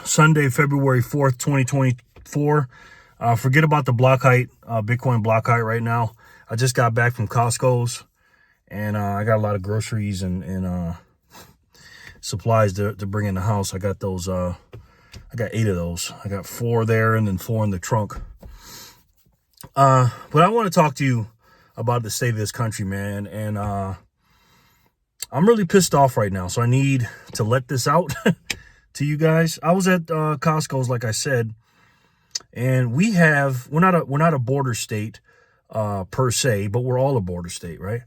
Sunday, February 4th, 2024. Forget about the block height, Bitcoin block height right now. I just got back from Costco's, and I got a lot of groceries and supplies to bring in the house. I got those, I got 8 of those. I got 4 there and then 4 in the trunk. But I want to talk to you about the state of this country, man. And I'm really pissed off right now, so I need to let this out to you guys. I was at Costco's, like I said, and we're not a border state per se, but we're all a border state, right?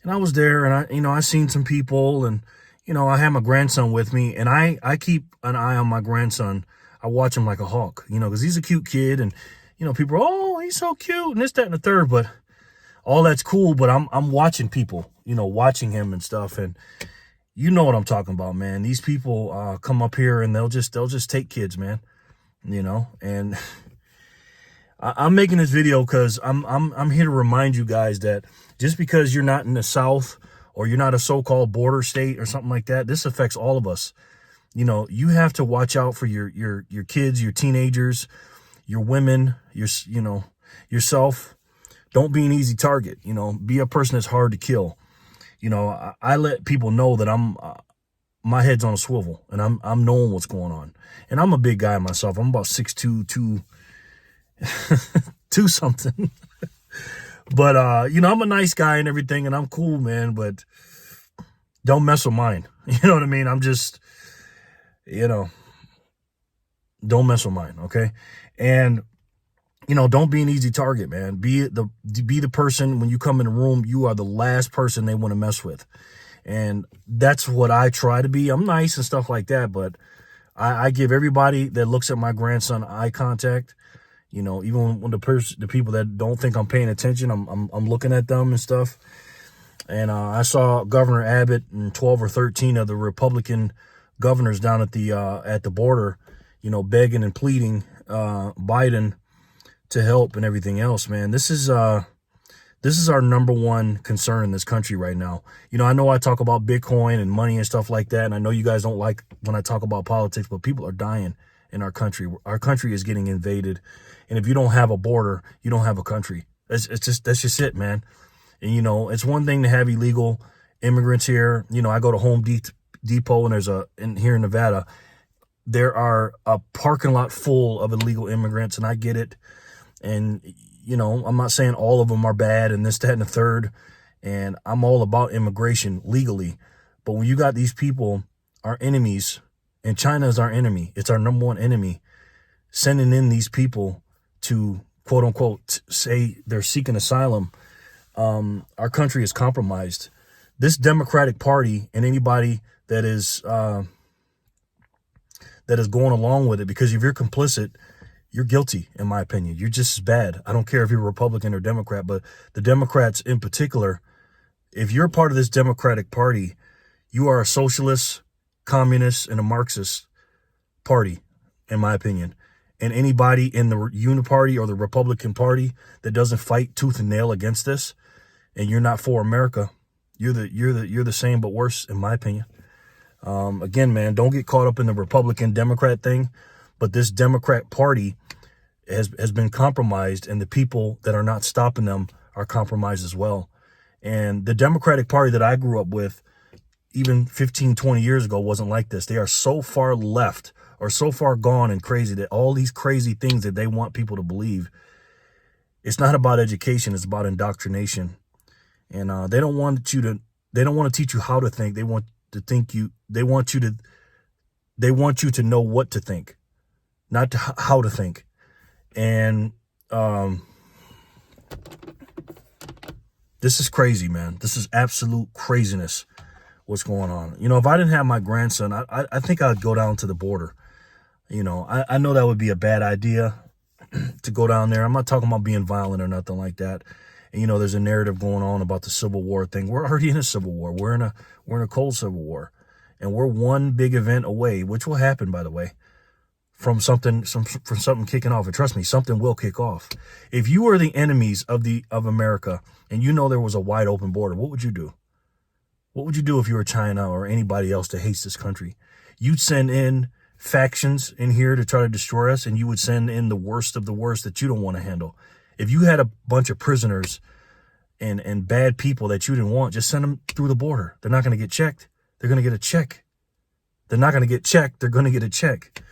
And I was there, and I seen some people, and I had my grandson with me, and I keep an eye on my grandson. I watch him like a hawk, because he's a cute kid, and people are, oh, he's so cute, and this, that, and the third, but all that's cool. But I'm watching people, watching him and stuff, and you know what I'm talking about, man. These people come up here and they'll just take kids, man. And I'm making this video because I'm here to remind you guys that just because you're not in the South or you're not a so-called border state or something like that, this affects all of us. You have to watch out for your kids, your teenagers, your women, yourself. Don't be an easy target. Be a person that's hard to kill. I let people know that my head's on a swivel, and I'm knowing what's going on. And I'm a big guy myself. I'm about 6'2", 2 something. But I'm a nice guy and everything, and I'm cool, man. But don't mess with mine. You know what I mean? I'm just, don't mess with mine, okay? And don't be an easy target, man. Be the person, when you come in the room, you are the last person they want to mess with. And that's what I try to be. I'm nice and stuff like that, but I give everybody that looks at my grandson eye contact. Even when the people that don't think I'm paying attention, I'm looking at them and stuff. And I saw Governor Abbott and 12 or 13 of the Republican governors down at the border, begging and pleading Biden to help and everything else, man. This is our number one concern in this country right now. I know I talk about Bitcoin and money and stuff like that, and I know you guys don't like when I talk about politics, but people are dying in our country. Our country is getting invaded, and if you don't have a border, you don't have a country. That's just it, man. And it's one thing to have illegal immigrants here. I go to Home Depot, and here in Nevada, there are a parking lot full of illegal immigrants, and I get it. And, I'm not saying all of them are bad and this, that, and the third. And I'm all about immigration legally. But when you got these people, our enemies, and China is our enemy, it's our number one enemy, sending in these people to, quote unquote, say they're seeking asylum, our country is compromised. This Democratic Party and anybody that is going along with it, because if you're complicit, you're guilty, in my opinion. You're just as bad. I don't care if you're Republican or Democrat, but the Democrats in particular, if you're part of this Democratic Party, you are a socialist, communist, and a Marxist party, in my opinion. And anybody in the Uniparty or the Republican Party that doesn't fight tooth and nail against this, and you're not for America, you're the same but worse, in my opinion. Again, man, don't get caught up in the Republican Democrat thing, but this Democrat Party has been compromised, and the people that are not stopping them are compromised as well. And the Democratic Party that I grew up with, even 15, 20 years ago, wasn't like this. They are so far left or so far gone and crazy that all these crazy things that they want people to believe, it's not about education, it's about indoctrination. And they don't want to teach you how to think. They want you to know what to think, not how to think. And this is crazy, man. This is absolute craziness, what's going on. If I didn't have my grandson, I think I'd go down to the border. I know that would be a bad idea to go down there. I'm not talking about being violent or nothing like that. And, there's a narrative going on about the Civil War thing. We're already in a Civil War. We're in a cold Civil War. And we're one big event away, which will happen, by the way, from something kicking off. And trust me, something will kick off. If you were the enemies of America and there was a wide open border, what would you do? What would you do if you were China or anybody else that hates this country? You'd send in factions in here to try to destroy us, and you would send in the worst of the worst that you don't want to handle. If you had a bunch of prisoners and bad people that you didn't want, just send them through the border. They're not going to get checked. They're going to get a check. They're not going to get checked. They're going to get a check.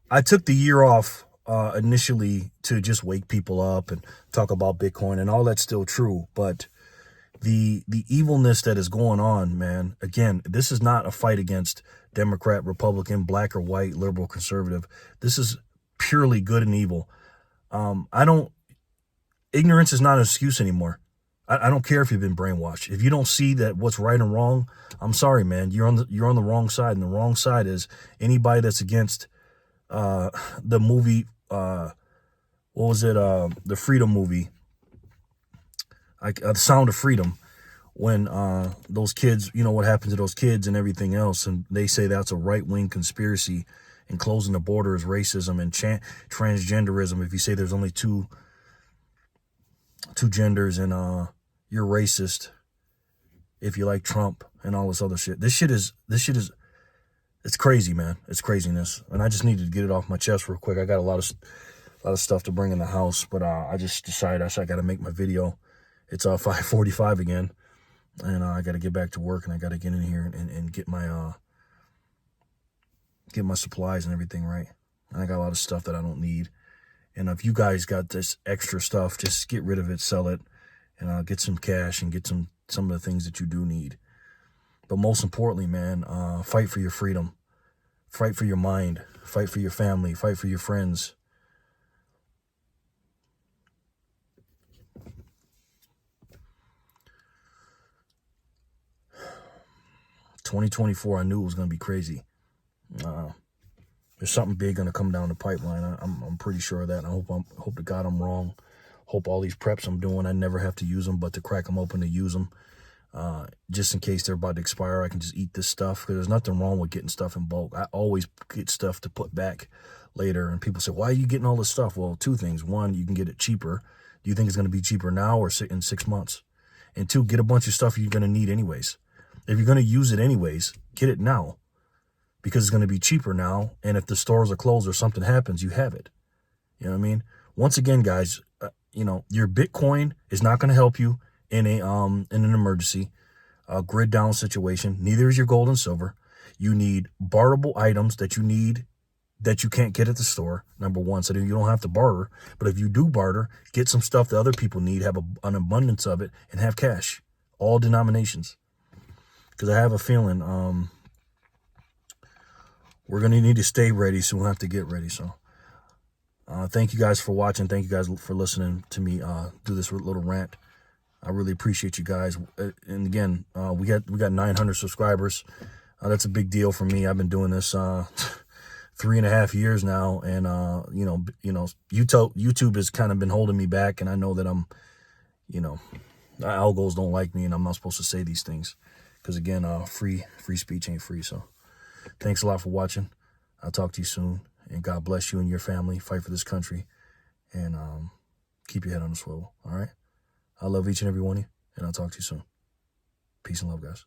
I took the year off initially to just wake people up and talk about Bitcoin, and all that's still true. But the evilness that is going on, man, again, this is not a fight against Democrat, Republican, black or white, liberal, conservative. This is purely good and evil. Ignorance is not an excuse anymore. I don't care if you've been brainwashed. If you don't see that what's right and wrong, I'm sorry, man. You're on the wrong side, and the wrong side is anybody that's against the movie, what was it? The Freedom movie, The Sound of Freedom, when those kids, you know what happened to those kids and everything else, and they say that's a right-wing conspiracy, and closing the border is racism, and transgenderism. If you say there's only two genders, and you're racist if you like Trump and all this other shit. This shit is it's crazy, man. It's craziness, and I just needed to get it off my chest real quick. I got a lot of stuff to bring in the house, but I just decided I got to make my video. It's 5:45 again, and I got to get back to work, and I got to get in here and get my supplies and everything right. And I got a lot of stuff that I don't need. And if you guys got this extra stuff, just get rid of it, sell it, and get some cash and get some of the things that you do need. But most importantly, man, fight for your freedom. Fight for your mind. Fight for your family. Fight for your friends. ...2024, I knew it was going to be crazy. There's something big going to come down the pipeline. I'm pretty sure of that. I hope to God I'm wrong. Hope all these preps I'm doing, I never have to use them, but to crack them open to use them. Just in case they're about to expire, I can just eat this stuff, because there's nothing wrong with getting stuff in bulk. I always get stuff to put back later, and people say, why are you getting all this stuff? Well, two things. One, you can get it cheaper. Do you think it's going to be cheaper now or in 6 months? And two, get a bunch of stuff you're going to need anyways. If you're going to use it anyways, get it now, because it's going to be cheaper now, and if the stores are closed or something happens, you have it. You know what I mean? Once again, guys, your Bitcoin is not going to help you in an emergency, grid down situation. Neither is your gold and silver. You need barterable items that you need that you can't get at the store, number one, so that you don't have to barter. But if you do barter, get some stuff that other people need, have an abundance of it, and have cash, all denominations. Because I have a feeling we're going to need to stay ready, so we'll have to get ready. So thank you guys for watching. Thank you guys for listening to me do this little rant. I really appreciate you guys. And again, we got 900 subscribers. That's a big deal for me. I've been doing this 3.5 years now, and YouTube has kind of been holding me back, and I know that I'm, algos don't like me, and I'm not supposed to say these things, because again, free speech ain't free. So thanks a lot for watching. I'll talk to you soon, and God bless you and your family. Fight for this country, and keep your head on the swivel. All right. I love each and every one of you, and I'll talk to you soon. Peace and love, guys.